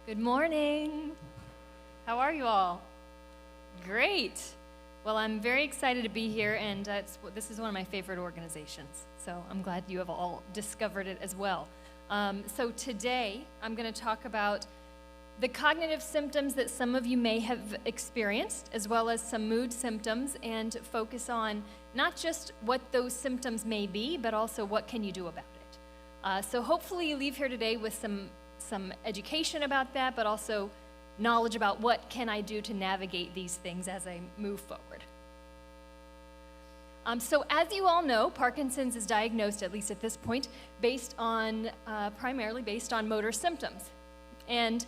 Good morning. How are you all? Great. Well, I'm very excited to be here, and this is one of my favorite organizations, so I'm glad you have all discovered it as well. So today, I'm going to talk about the cognitive symptoms that some of you may have experienced, as well as some mood symptoms, and focus on not just what those symptoms may be, but also what can you do about it. So hopefully you leave here today with some education about that, but also knowledge about what can I do to navigate these things as I move forward. So as you all know, Parkinson's is diagnosed, at least at this point, primarily based on motor symptoms. And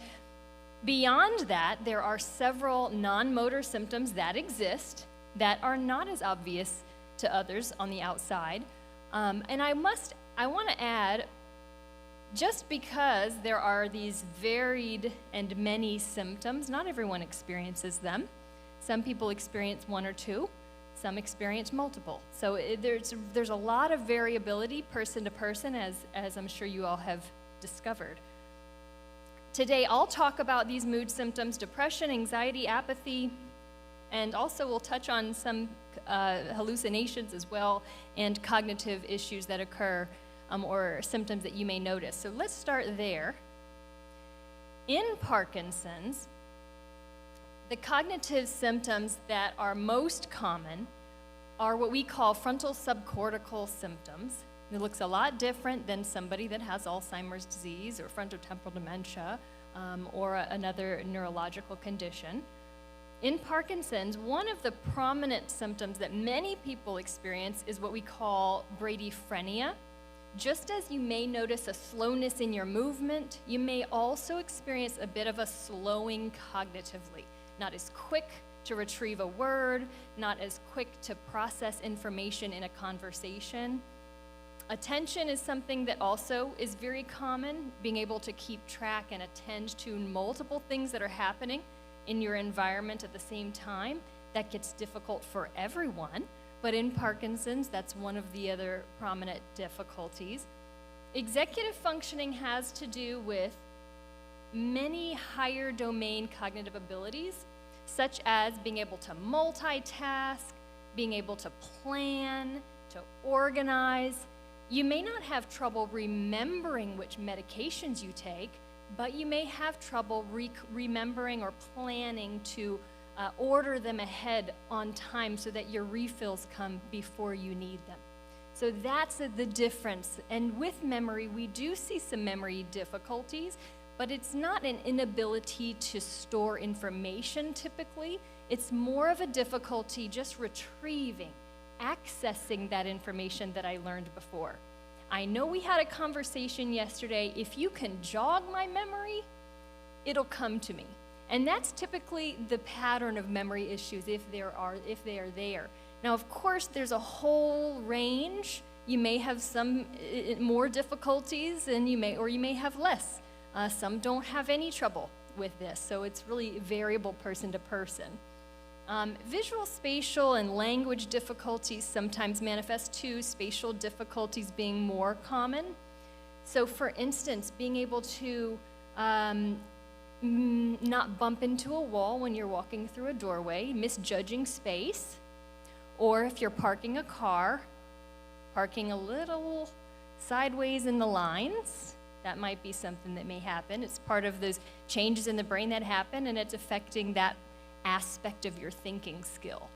beyond that, there are several non-motor symptoms that exist that are not as obvious to others on the outside. And I want to add, just because there are these varied and many symptoms, not everyone experiences them. Some people experience one or two, some experience multiple. So there's a lot of variability person to person, as I'm sure you all have discovered. Today I'll talk about these mood symptoms: depression, anxiety, apathy, and also we'll touch on some hallucinations as well, and cognitive issues that occur or symptoms that you may notice. So let's start there. In Parkinson's, the cognitive symptoms that are most common are what we call frontal subcortical symptoms. It looks a lot different than somebody that has Alzheimer's disease or frontotemporal dementia or another neurological condition. In Parkinson's, one of the prominent symptoms that many people experience is what we call bradiphrenia. Just as you may notice a slowness in your movement, you may also experience a bit of a slowing cognitively. Not as quick to retrieve a word, not as quick to process information in a conversation. Attention is something that also is very common, being able to keep track and attend to multiple things that are happening in your environment at the same time. That gets difficult for everyone. But in Parkinson's, that's one of the other prominent difficulties. Executive functioning has to do with many higher domain cognitive abilities, such as being able to multitask, being able to plan, to organize. You may not have trouble remembering which medications you take, but you may have trouble remembering or planning to order them ahead on time so that your refills come before you need them. So that's the difference. And with memory, we do see some memory difficulties, but it's not an inability to store information typically. It's more of a difficulty just retrieving, accessing that information that I learned before. I know we had a conversation yesterday. If you can jog my memory, it'll come to me. And that's typically the pattern of memory issues if they are there. Now, of course, there's a whole range. You may have some more difficulties, and you may have less. Some don't have any trouble with this, so it's really variable person to person. Visual, spatial, and language difficulties sometimes manifest too, spatial difficulties being more common. So, for instance, being able to not bump into a wall when you're walking through a doorway, misjudging space, or if you're parking a car, parking a little sideways in the lines, that might be something that may happen. It's part of those changes in the brain that happen, and it's affecting that aspect of your thinking skill.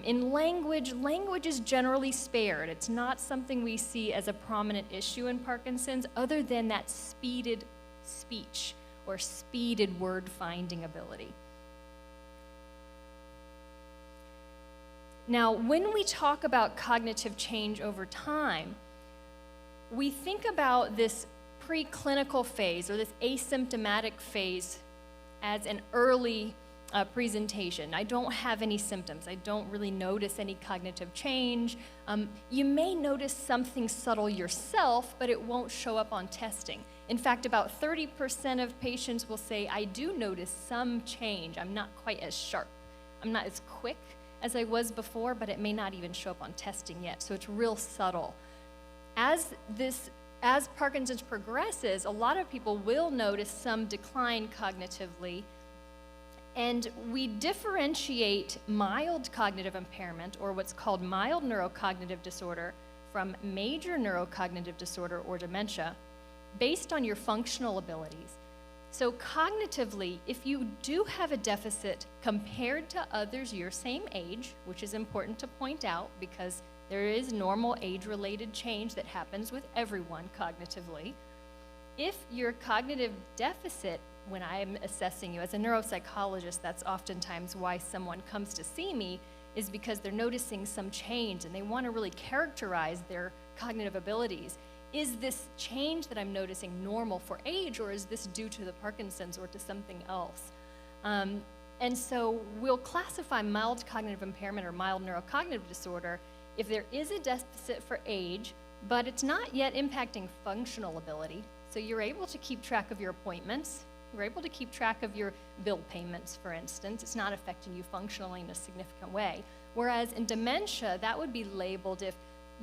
In language is generally spared. It's not something we see as a prominent issue in Parkinson's, other than that speeded speech or speeded word-finding ability. Now, when we talk about cognitive change over time, we think about this preclinical phase or this asymptomatic phase as an early presentation. I don't have any symptoms. I don't really notice any cognitive change. You may notice something subtle yourself, but it won't show up on testing. In fact, about 30% of patients will say, I do notice some change. I'm not quite as sharp. I'm not as quick as I was before, but it may not even show up on testing yet. So it's real subtle. As this as Parkinson's progresses, a lot of people will notice some decline cognitively. And we differentiate mild cognitive impairment, or what's called mild neurocognitive disorder, from major neurocognitive disorder or dementia, based on your functional abilities. So cognitively, if you do have a deficit compared to others your same age, which is important to point out because there is normal age-related change that happens with everyone cognitively, if your cognitive deficit, when I'm assessing you as a neuropsychologist, that's oftentimes why someone comes to see me, is because they're noticing some change and they want to really characterize their cognitive abilities. Is this change that I'm noticing normal for age, or is this due to the Parkinson's or to something else? And so we'll classify mild cognitive impairment or mild neurocognitive disorder if there is a deficit for age, but it's not yet impacting functional ability. So you're able to keep track of your appointments, you're able to keep track of your bill payments, for instance. It's not affecting you functionally in a significant way. Whereas in dementia, that would be labeled if,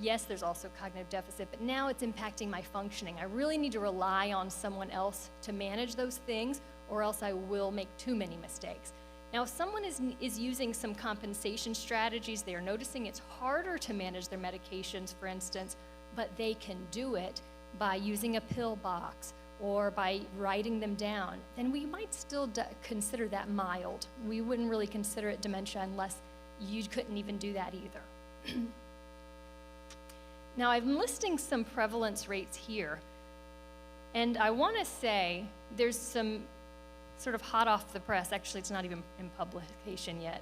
yes, there's also cognitive deficit, but now it's impacting my functioning. I really need to rely on someone else to manage those things, or else I will make too many mistakes. Now, if someone is using some compensation strategies, they are noticing it's harder to manage their medications, for instance, but they can do it by using a pill box or by writing them down, then we might still consider that mild. We wouldn't really consider it dementia unless you couldn't even do that either. Now, I'm listing some prevalence rates here, and I want to say there's some sort of hot off the press, actually it's not even in publication yet,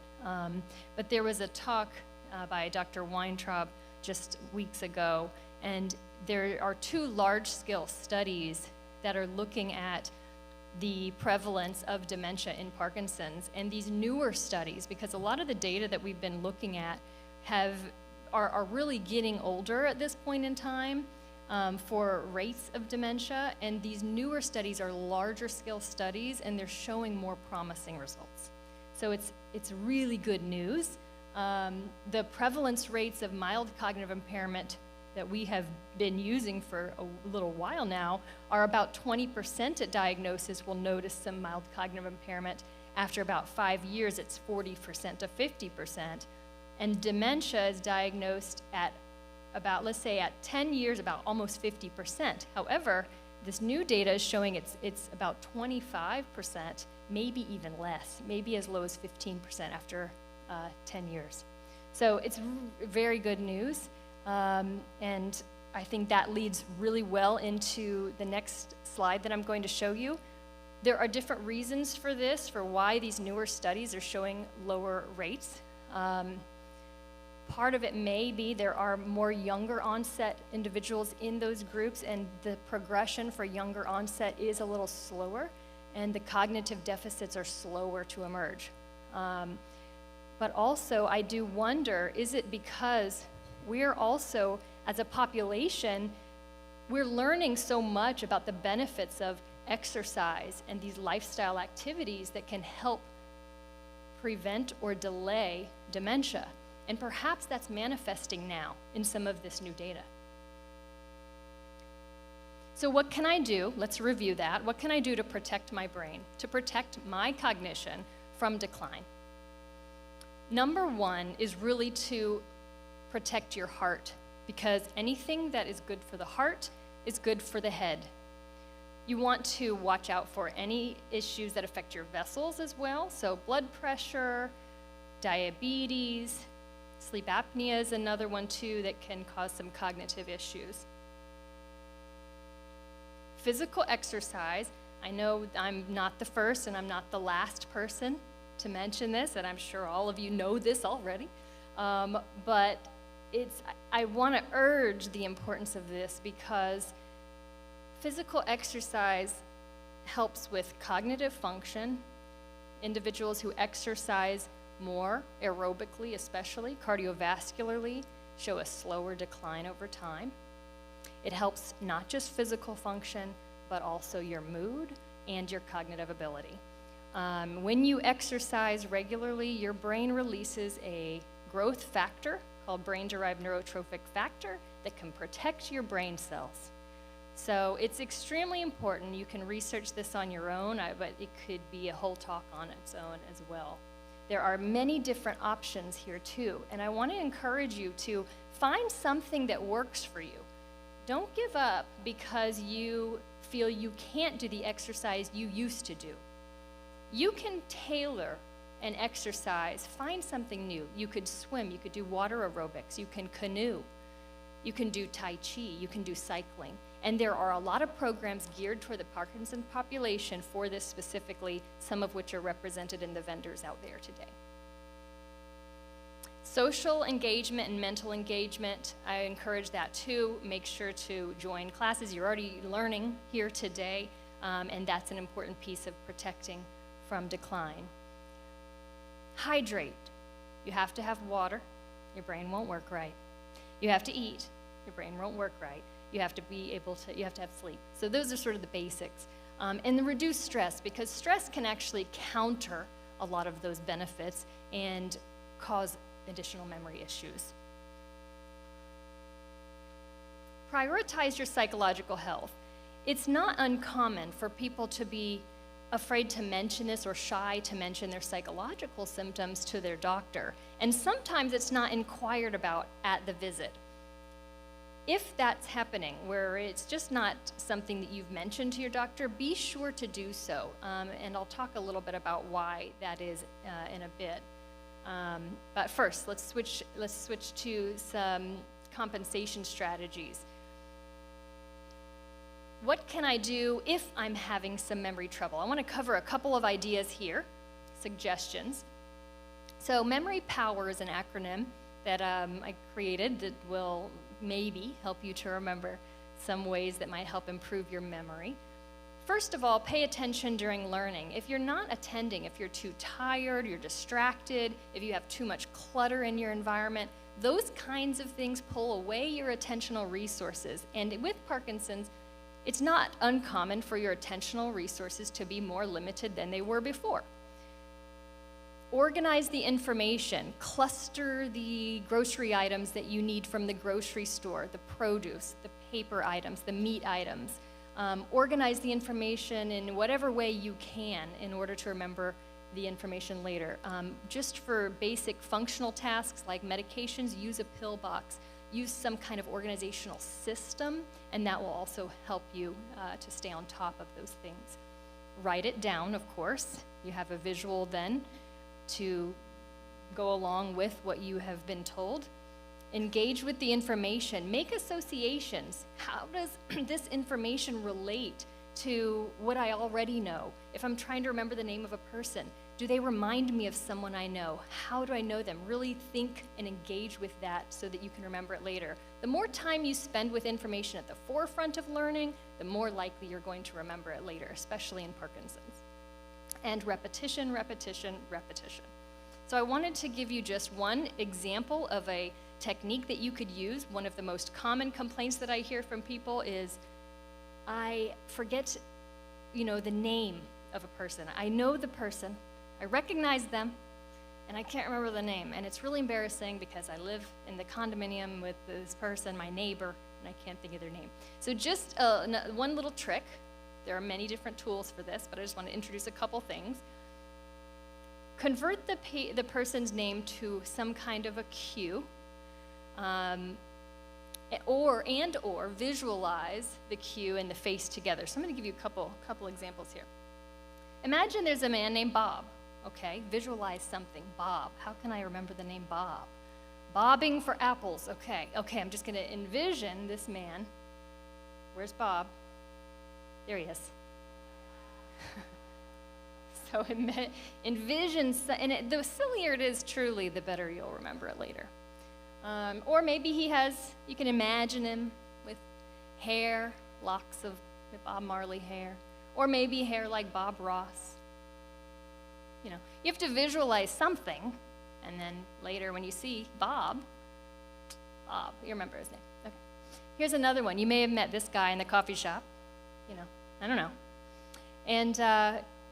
but there was a talk by Dr. Weintraub just weeks ago, and there are 2 large-scale studies that are looking at the prevalence of dementia in Parkinson's, and these newer studies, because a lot of the data that we've been looking at are really getting older at this point in time for rates of dementia, and these newer studies are larger scale studies, and they're showing more promising results. So it's really good news. The prevalence rates of mild cognitive impairment that we have been using for a little while now are about 20% at diagnosis will notice some mild cognitive impairment. After about 5 years, it's 40% to 50%. And dementia is diagnosed at about, let's say at 10 years, about almost 50%. However, this new data is showing it's about 25%, maybe even less, maybe as low as 15% after 10 years. So it's very good news. And I think that leads really well into the next slide that I'm going to show you. There are different reasons for this, for why these newer studies are showing lower rates. Part of it may be there are more younger onset individuals in those groups, and the progression for younger onset is a little slower, and the cognitive deficits are slower to emerge. But also, I do wonder, is it because we're also, as a population, we're learning so much about the benefits of exercise and these lifestyle activities that can help prevent or delay dementia. And perhaps that's manifesting now in some of this new data. So what can I do? Let's review that. What can I do to protect my brain, to protect my cognition from decline? Number 1 is really to protect your heart, because anything that is good for the heart is good for the head. You want to watch out for any issues that affect your vessels as well, so blood pressure, diabetes, sleep apnea is another one too that can cause some cognitive issues. Physical exercise, I know I'm not the first and I'm not the last person to mention this, and I'm sure all of you know this already, but I want to urge the importance of this because physical exercise helps with cognitive function. Individuals who exercise more aerobically, especially cardiovascularly, show a slower decline over time. It helps not just physical function, but also your mood and your cognitive ability. When you exercise regularly, your brain releases a growth factor called brain-derived neurotrophic factor that can protect your brain cells. So it's extremely important. You can research this on your own, but it could be a whole talk on its own as well. There are many different options here too, and I want to encourage you to find something that works for you. Don't give up because you feel you can't do the exercise you used to do. You can tailor an exercise, find something new. You could swim, you could do water aerobics, you can canoe, you can do Tai Chi, you can do cycling. And there are a lot of programs geared toward the Parkinson population for this specifically, some of which are represented in the vendors out there today. Social engagement and mental engagement, I encourage that too. Make sure to join classes you're already learning here today, and that's an important piece of protecting from decline. Hydrate. You have to have water. Your brain won't work right. You have to eat. Your brain won't work right. You have to have sleep. So those are sort of the basics. And the reduce stress, because stress can actually counter a lot of those benefits and cause additional memory issues. Prioritize your psychological health. It's not uncommon for people to be afraid to mention this or shy to mention their psychological symptoms to their doctor. And sometimes it's not inquired about at the visit. If that's happening, where it's just not something that you've mentioned to your doctor, be sure to do so. And I'll talk a little bit about why that is in a bit. But first, let's switch to some compensation strategies. What can I do if I'm having some memory trouble? I want to cover a couple of ideas here, suggestions. So memory power is an acronym that I created that will maybe help you to remember some ways that might help improve your memory. First of all, pay attention during learning. If you're not attending, if you're too tired, you're distracted, if you have too much clutter in your environment, those kinds of things pull away your attentional resources. And with Parkinson's, it's not uncommon for your attentional resources to be more limited than they were before. Organize the information, cluster the grocery items that you need from the grocery store, the produce, the paper items, the meat items. Organize the information in whatever way you can in order to remember the information later. Just for basic functional tasks like medications, use a pill box. Use some kind of organizational system, and that will also help you to stay on top of those things. Write it down, of course. You have a visual then to go along with what you have been told. Engage with the information. Make associations. How does this information relate to what I already know? If I'm trying to remember the name of a person, do they remind me of someone I know? How do I know them? Really think and engage with that so that you can remember it later. The more time you spend with information at the forefront of learning, the more likely you're going to remember it later, especially in Parkinson's. And repetition, repetition, repetition. So I wanted to give you just one example of a technique that you could use. One of the most common complaints that I hear from people is, I forget, the name of a person. I know the person, I recognize them, and I can't remember the name. And it's really embarrassing because I live in the condominium with this person, my neighbor, and I can't think of their name. So just one little trick. There are many different tools for this, but I just want to introduce a couple things. Convert the person's name to some kind of a cue, or visualize the cue and the face together. So I'm going to give you a couple examples here. Imagine there's a man named Bob. Okay, visualize something. Bob. How can I remember the name Bob? Bobbing for apples. Okay, I'm just going to envision this man. Where's Bob? There he is. So envision, and the sillier it is truly, the better you'll remember it later. Or maybe you can imagine him with hair, locks of Bob Marley hair, or maybe hair like Bob Ross. You have to visualize something, and then later when you see Bob, you remember his name. Okay. Here's another one. You may have met this guy in the coffee shop. I don't know. And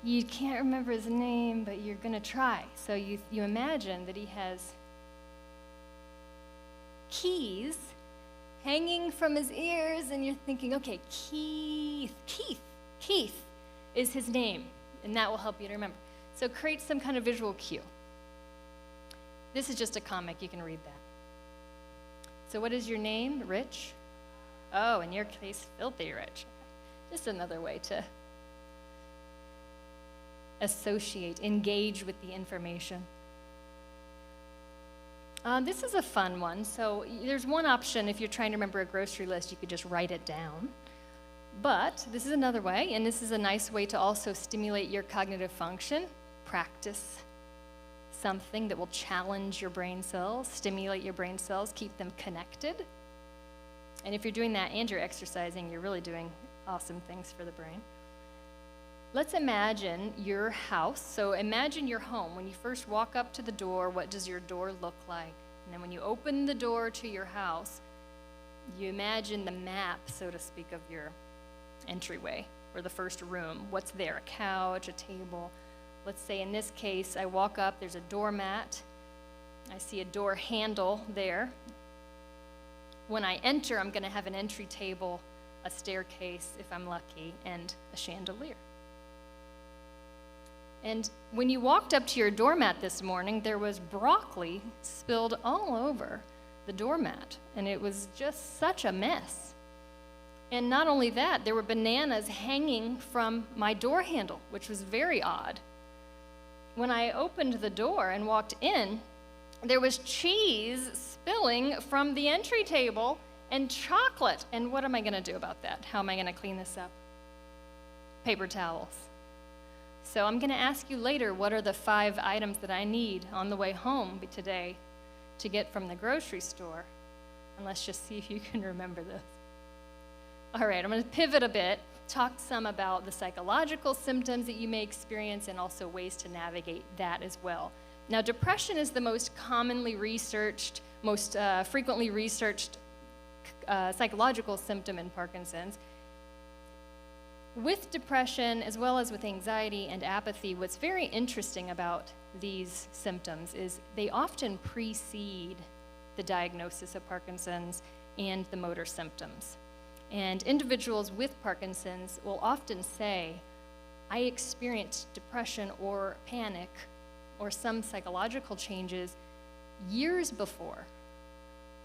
you can't remember his name, but you're going to try. So you imagine that he has keys hanging from his ears, and you're thinking, okay, Keith is his name, and that will help you to remember. So create some kind of visual cue. This is just a comic, you can read that. So what is your name? Rich? Oh, in your case, Filthy Rich. Just another way to associate, engage with the information. This is a fun one. So there's one option. If you're trying to remember a grocery list, you could just write it down. But this is another way, and this is a nice way to also stimulate your cognitive function. Practice something that will challenge your brain cells, stimulate your brain cells, keep them connected. And if you're doing that and you're exercising, you're really doing awesome things for the brain. Let's imagine your house. So imagine your home. When you first walk up to the door, what does your door look like? And then when you open the door to your house, you imagine the map, so to speak, of your entryway or the first room. What's there? A couch, a table. Let's say in this case, I walk up, there's a doormat. I see a door handle there. When I enter, I'm going to have an entry table, a staircase, if I'm lucky, and a chandelier. And when you walked up to your doormat this morning, there was broccoli spilled all over the doormat, and it was just such a mess. And not only that, there were bananas hanging from my door handle, which was very odd. When I opened the door and walked in, there was cheese spilling from the entry table and chocolate. And what am I going to do about that? How am I going to clean this up? Paper towels. So I'm going to ask you later, what are the 5 items that I need on the way home today to get from the grocery store? And let's just see if you can remember this. All right, I'm going to pivot a bit, talk some about the psychological symptoms that you may experience and also ways to navigate that as well. Now, depression is the most commonly researched, most frequently researched psychological symptom in Parkinson's. With depression, as well as with anxiety and apathy, what's very interesting about these symptoms is they often precede the diagnosis of Parkinson's and the motor symptoms. And individuals with Parkinson's will often say, I experienced depression or panic or some psychological changes years before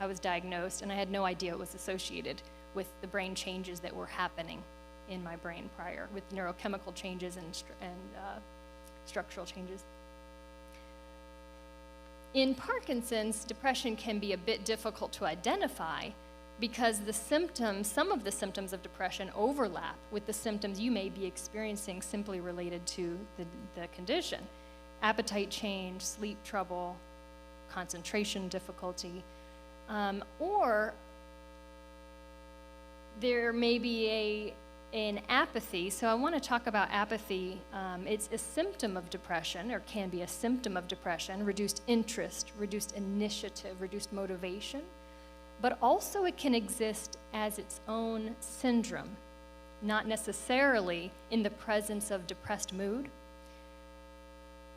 I was diagnosed, and I had no idea it was associated with the brain changes that were happening in my brain prior, with neurochemical changes and structural changes. In Parkinson's, depression can be a bit difficult to identify because the symptoms, some of the symptoms of depression overlap with the symptoms you may be experiencing simply related to the condition. Appetite change, sleep trouble, concentration difficulty, or there may be an apathy. So I want to talk about apathy. It's a symptom of depression, or can be a symptom of depression, reduced interest, reduced initiative, reduced motivation, but also it can exist as its own syndrome, not necessarily in the presence of depressed mood.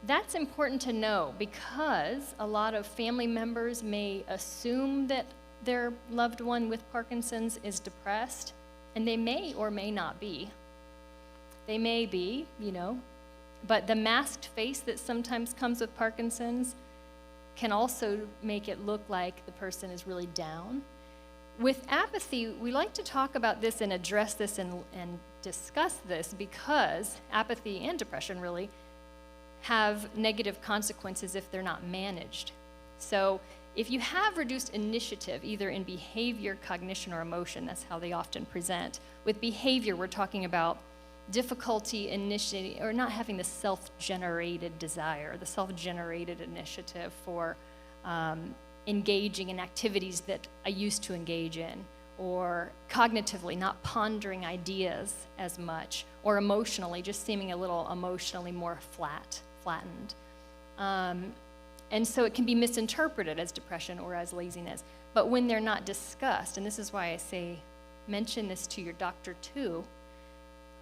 That's important to know because a lot of family members may assume that their loved one with Parkinson's is depressed, and they may or may not be. They may be, but the masked face that sometimes comes with Parkinson's can also make it look like the person is really down. With apathy, we like to talk about this and address this and discuss this because apathy and depression really have negative consequences if they're not managed. So if you have reduced initiative, either in behavior, cognition, or emotion, that's how they often present. With behavior, we're talking about difficulty initiating, or not having the self-generated desire, the self-generated initiative for engaging in activities that I used to engage in, or cognitively not pondering ideas as much, or emotionally just seeming a little emotionally more flattened. And so it can be misinterpreted as depression or as laziness. But when they're not discussed, and this is why I say mention this to your doctor too,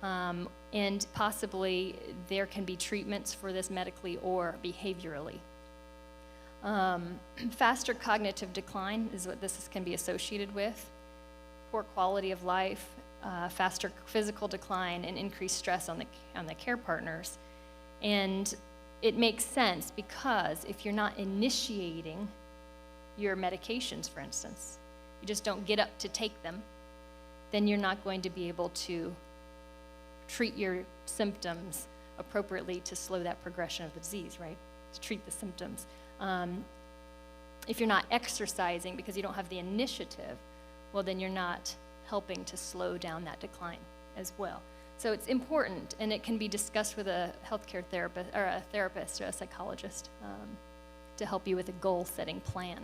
and possibly there can be treatments for this medically or behaviorally. Faster cognitive decline is what this can be associated with. poor quality of life, faster physical decline, and increased stress on the care partners. And it makes sense because if you're not initiating your medications, for instance, you just don't get up to take them, then you're not going to be able to treat your symptoms appropriately to slow that progression of the disease, right? To treat the symptoms. If you're not exercising because you don't have the initiative, well, then you're not helping to slow down that decline as well. So it's important, and it can be discussed with a healthcare therapist or a therapist or a psychologist to help you with a goal-setting plan.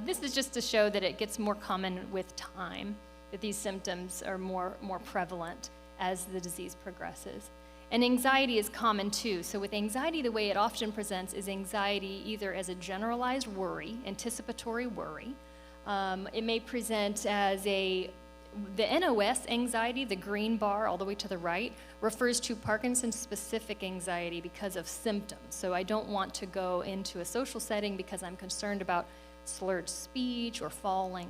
This is just to show that it gets more common with time, that these symptoms are more prevalent as the disease progresses. And anxiety is common too. So with anxiety, the way it often presents is anxiety either as a generalized worry, anticipatory worry. It may present as the NOS anxiety, the green bar all the way to the right, refers to Parkinson-specific anxiety because of symptoms. So I don't want to go into a social setting because I'm concerned about slurred speech or falling,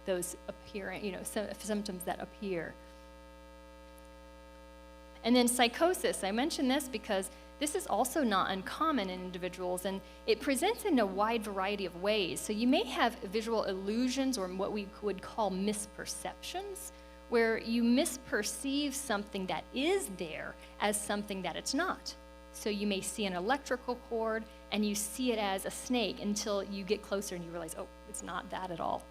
those appearing, symptoms that appear. And then psychosis, I mention this because this is also not uncommon in individuals, and it presents in a wide variety of ways. So you may have visual illusions or what we would call misperceptions, where you misperceive something that is there as something that it's not. So you may see an electrical cord and you see it as a snake until you get closer and you realize, oh, it's not that at all.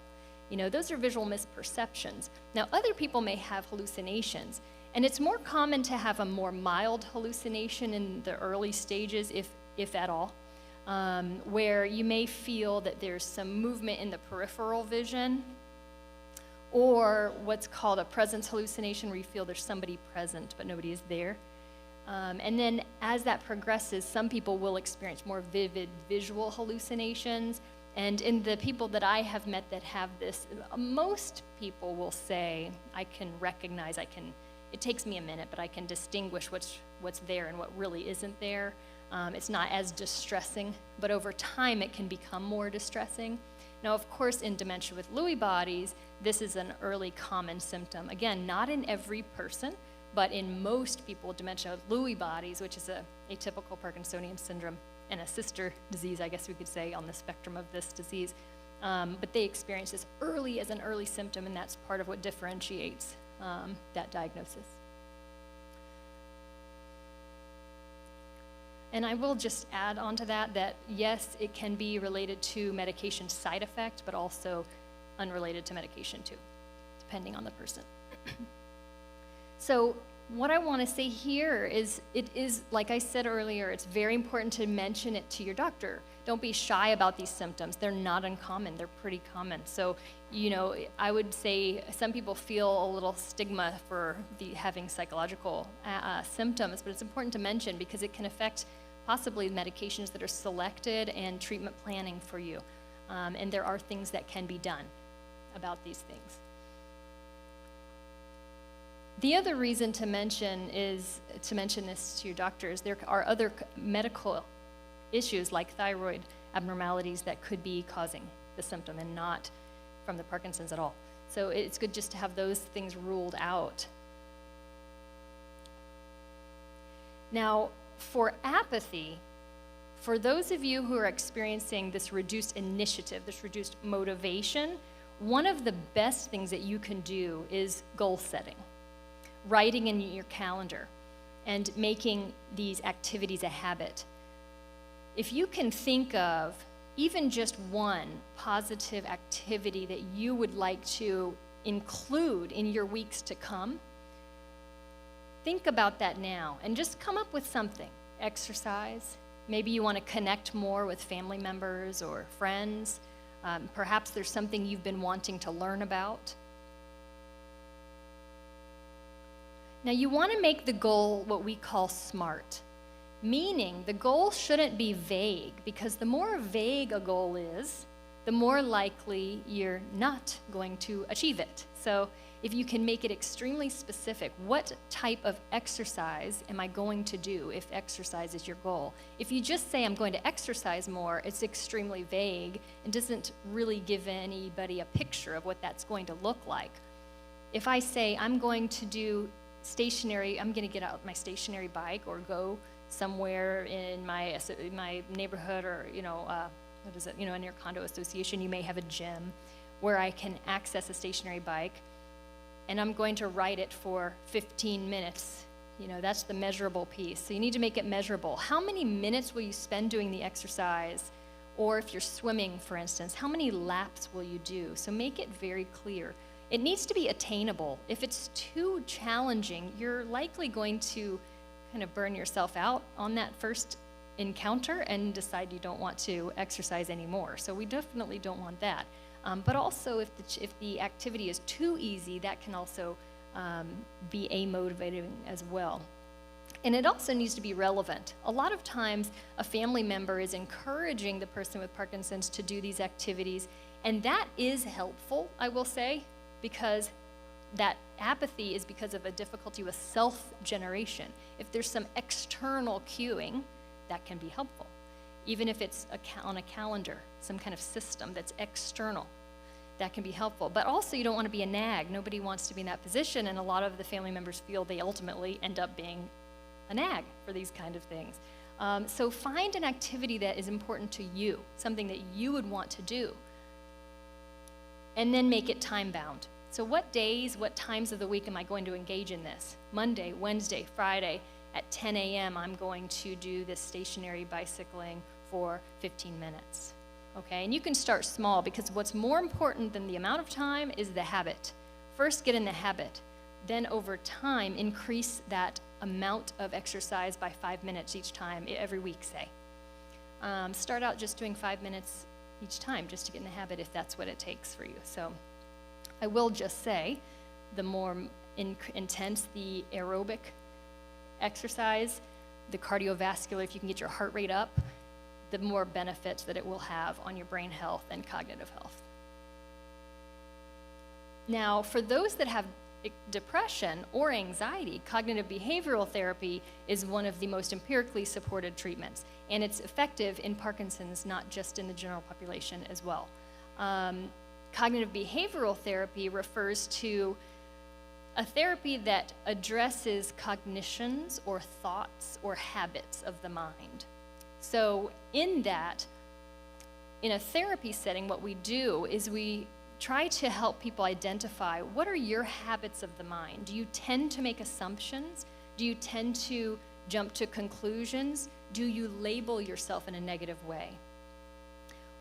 Those are visual misperceptions. Now, other people may have hallucinations. And it's more common to have a more mild hallucination in the early stages, if at all, where you may feel that there's some movement in the peripheral vision, or what's called a presence hallucination, where you feel there's somebody present but nobody is there. And then as that progresses, some people will experience more vivid visual hallucinations. And in the people that I have met that have this, most people will say, I can recognize, it takes me a minute, but I can distinguish what's there and what really isn't there. It's not as distressing, but over time it can become more distressing. Now, of course, in dementia with Lewy bodies, this is an early common symptom. Again, not in every person, but in most people with dementia with Lewy bodies, which is a atypical Parkinsonian syndrome and a sister disease, I guess we could say, on the spectrum of this disease. But they experience this early as an early symptom, and that's part of what differentiates that diagnosis. And I will just add on to that yes, it can be related to medication side effect, but also unrelated to medication too, depending on the person. So what I want to say here is, it is, like I said earlier, it's very important to mention it to your doctor. Don't be shy about these symptoms. They're not uncommon. They're pretty common. So, I would say some people feel a little stigma for having psychological symptoms, but it's important to mention because it can affect possibly medications that are selected and treatment planning for you. And there are things that can be done about these things. The other reason to mention this to your doctors, there are other medical issues like thyroid abnormalities that could be causing the symptom and not from the Parkinson's at all. So it's good just to have those things ruled out. Now, for apathy, for those of you who are experiencing this reduced initiative, this reduced motivation, one of the best things that you can do is goal setting. Writing in your calendar and making these activities a habit. If you can think of even just one positive activity that you would like to include in your weeks to come, think about that now and just come up with something. Exercise. Maybe you want to connect more with family members or friends. Perhaps there's something you've been wanting to learn about. Now, you want to make the goal what we call SMART, meaning the goal shouldn't be vague, because the more vague a goal is, the more likely you're not going to achieve it. So if you can make it extremely specific, what type of exercise am I going to do if exercise is your goal? If you just say I'm going to exercise more, it's extremely vague and doesn't really give anybody a picture of what that's going to look like. If I say I'm going to do stationary, I'm going to get out my stationary bike or go somewhere in my neighborhood, or in your condo association, you may have a gym where I can access a stationary bike, and I'm going to ride it for 15 minutes. That's the measurable piece. So you need to make it measurable. How many minutes will you spend doing the exercise? Or if you're swimming, for instance, how many laps will you do? So make it very clear. It needs to be attainable. If it's too challenging, you're likely going to kind of burn yourself out on that first encounter and decide you don't want to exercise anymore. So we definitely don't want that. But also, if the activity is too easy, that can also be amotivating as well. And it also needs to be relevant. A lot of times, a family member is encouraging the person with Parkinson's to do these activities, and that is helpful, I will say, because that apathy is because of a difficulty with self-generation. If there's some external cueing, that can be helpful. Even if it's on a calendar, some kind of system that's external, that can be helpful. But also, you don't want to be a nag. Nobody wants to be in that position, and a lot of the family members feel they ultimately end up being a nag for these kind of things. So find an activity that is important to you, something that you would want to do, and then make it time-bound. So what days, what times of the week am I going to engage in this? Monday, Wednesday, Friday, at 10 a.m., I'm going to do this stationary bicycling for 15 minutes, okay? And you can start small, because what's more important than the amount of time is the habit. First, get in the habit. Then over time, increase that amount of exercise by 5 minutes each time, every week, say. Start out just doing 5 minutes each time, just to get in the habit, if that's what it takes for you. So I will just say, the more intense the aerobic exercise, the cardiovascular, if you can get your heart rate up, the more benefits that it will have on your brain health and cognitive health. Now, for those that have depression or anxiety, cognitive behavioral therapy is one of the most empirically supported treatments, and it's effective in Parkinson's, not just in the general population as well. Cognitive behavioral therapy refers to a therapy that addresses cognitions or thoughts or habits of the mind. So in a therapy setting, what we do is we try to help people identify, what are your habits of the mind? Do you tend to make assumptions? Do you tend to jump to conclusions? Do you label yourself in a negative way?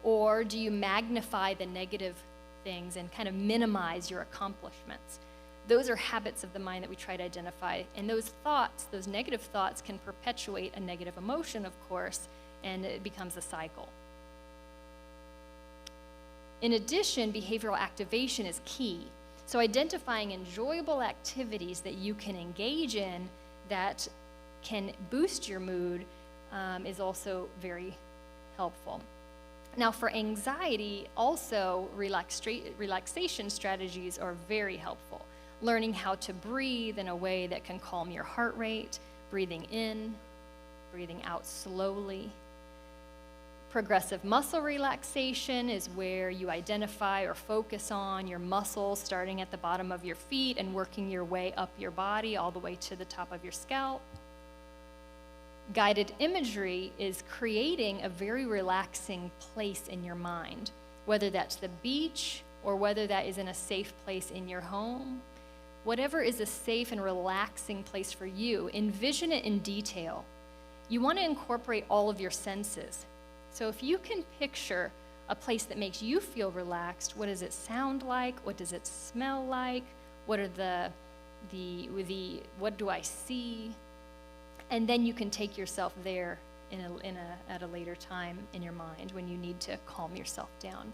Or do you magnify the negative things and kind of minimize your accomplishments? Those are habits of the mind that we try to identify. And those thoughts, those negative thoughts, can perpetuate a negative emotion, of course, and it becomes a cycle. In addition, behavioral activation is key. So identifying enjoyable activities that you can engage in that can boost your mood is also very helpful. Now, for anxiety, also relaxation strategies are very helpful. Learning how to breathe in a way that can calm your heart rate, breathing in, breathing out slowly. Progressive muscle relaxation is where you identify or focus on your muscles starting at the bottom of your feet and working your way up your body all the way to the top of your scalp. Guided imagery is creating a very relaxing place in your mind, whether that's the beach or whether that is in a safe place in your home. Whatever is a safe and relaxing place for you, envision it in detail. You want to incorporate all of your senses. So if you can picture a place that makes you feel relaxed, what does it sound like? What does it smell like? What are what do I see? And then you can take yourself there at a later time in your mind when you need to calm yourself down.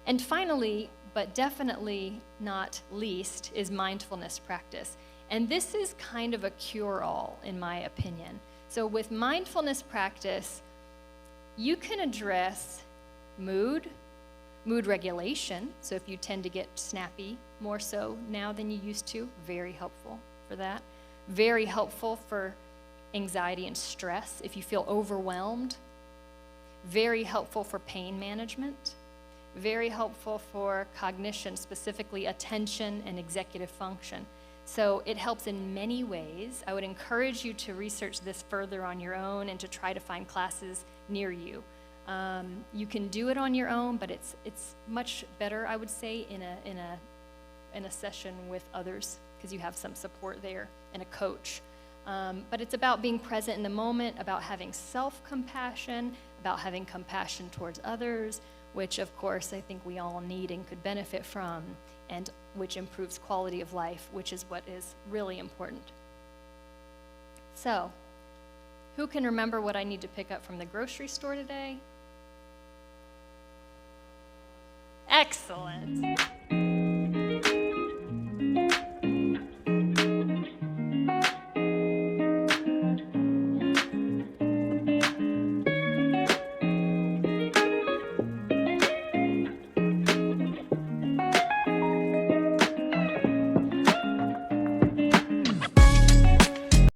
And finally, but definitely not least, is mindfulness practice. And this is kind of a cure-all, in my opinion. So with mindfulness practice, you can address mood, Mood regulation, so if you tend to get snappy more so now than you used to, very helpful for that. Very helpful for anxiety and stress if you feel overwhelmed. Very helpful for pain management. Very helpful for cognition, specifically attention and executive function. So it helps in many ways. I would encourage you to research this further on your own and to try to find classes near you. You can do it on your own, but it's much better, I would say, in a session with others, because you have some support there and a coach. But it's about being present in the moment, about having self-compassion, about having compassion towards others, which of course I think we all need and could benefit from, and which improves quality of life, which is what is really important. So, who can remember what I need to pick up from the grocery store today? Excellent.